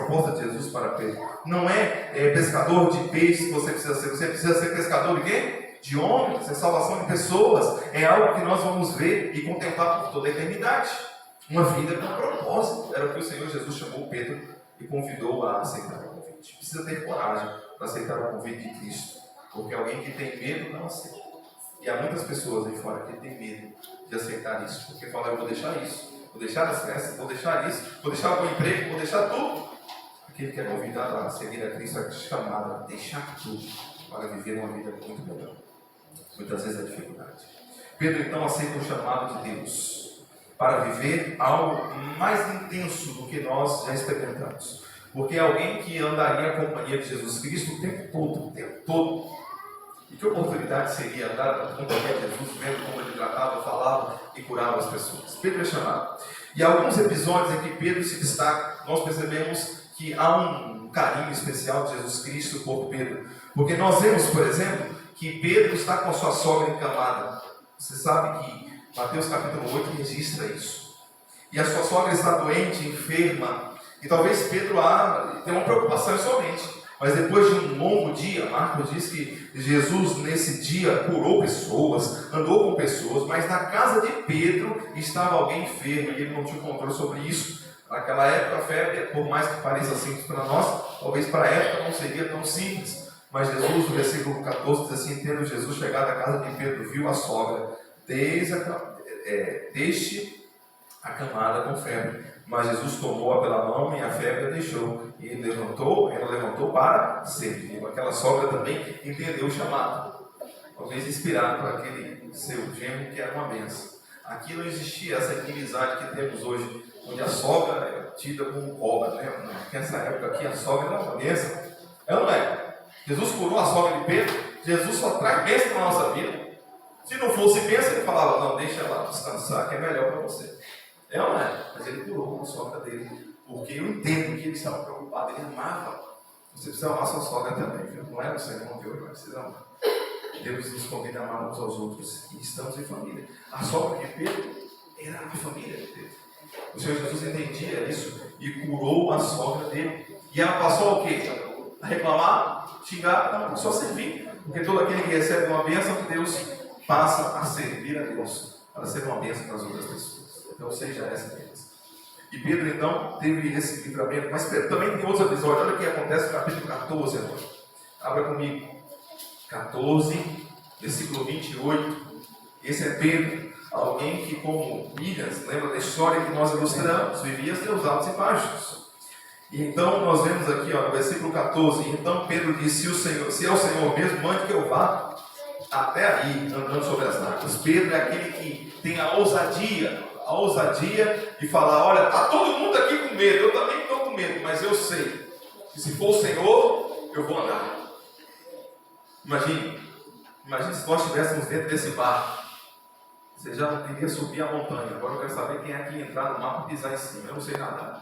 proposta de Jesus para Pedro. Não é pescador de peixes que você precisa ser pescador de quê? De homens, é salvação de pessoas. É algo que nós vamos ver e contemplar por toda a eternidade. Uma vida com propósito. Era o que o Senhor Jesus chamou Pedro e convidou a aceitar o convite. Precisa ter coragem para aceitar o convite de Cristo, porque alguém que tem medo não aceita. E há muitas pessoas aí fora que têm medo de aceitar isso, porque falam: eu vou deixar isso, vou deixar as festas, vou deixar isso, vou deixar o meu emprego, vou deixar tudo. Aquele que é convidado a seguir a Cristo é chamado a deixar tudo para viver uma vida muito melhor. Muitas vezes é dificuldade. Pedro então aceita o chamado de Deus para viver algo mais intenso do que nós já experimentamos. Porque é alguém que andaria em companhia de Jesus Cristo o tempo todo. E que oportunidade seria andar na companhia de Jesus, vendo como ele tratava, falava e curava as pessoas. Pedro é chamado. E alguns episódios em que Pedro se destaca, nós percebemos que há um carinho especial de Jesus Cristo por Pedro. Porque nós vemos, por exemplo, que Pedro está com a sua sogra encamada. Você sabe que Mateus capítulo 8 registra isso. E a sua sogra está doente, enferma. E talvez Pedro tenha uma preocupação em sua mente. Mas depois de um longo dia, Marcos diz que Jesus nesse dia curou pessoas, andou com pessoas, mas na casa de Pedro estava alguém enfermo e ele não tinha controle sobre isso. Naquela época a febre, por mais que pareça simples para nós, talvez para a época não seria tão simples. Mas Jesus, no versículo 14, diz assim: tendo Jesus chegado à casa de Pedro, viu a sogra deixe a camada com febre. Mas Jesus tomou-a pela mão e a febre a deixou. E ela levantou para servir. Aquela sogra também entendeu o chamado. Talvez inspirado por aquele seu gêmeo que era uma benção. Aqui não existia essa inimizade que temos hoje, onde a sogra é tida como cobra, né? Nessa época aqui a sogra era uma benção. Ela não é. Jesus curou a sogra de Pedro. Jesus só traz bênção na nossa vida. Se não fosse bênção, ele falava: não, deixa ela descansar, que é melhor para você. É ou não é? Mas ele curou a sogra dele, porque eu entendo que ele estava preocupado, ele amava. Você precisa amar sua sogra também, viu? Não é o sermão de hoje, mas precisa amar. Deus nos convida a amar uns aos outros e estamos em família. A sogra de Pedro era a família de Pedro. O Senhor Jesus entendia isso e curou a sogra dele. E ela passou o quê? A reclamar, xingar? Não, passou a servir. Porque todo aquele que recebe uma bênção de Deus passa a servir a Deus para ser uma bênção para as outras pessoas. Então seja essa bênção. E Pedro então teve esse livramento, mas também tem outros episódios. Olha o que acontece no capítulo 14 agora. Abra comigo. 14, versículo 28. Esse é Pedro, alguém que, como Minas, lembra da história que nós ilustramos, vivia seus altos e baixos. E então nós vemos aqui, no versículo 14: então Pedro disse: se é o Senhor mesmo, mande que eu vá até aí, andando sobre as águas. Pedro é aquele que tem a ousadia de falar: olha, está todo mundo aqui com medo, eu também estou com medo, mas eu sei que se for o Senhor, eu vou andar. Imagine se nós estivéssemos dentro desse barco. Você já não queria subir a montanha. Agora eu quero saber quem é que entrar no mar para pisar em cima. Eu não sei nadar.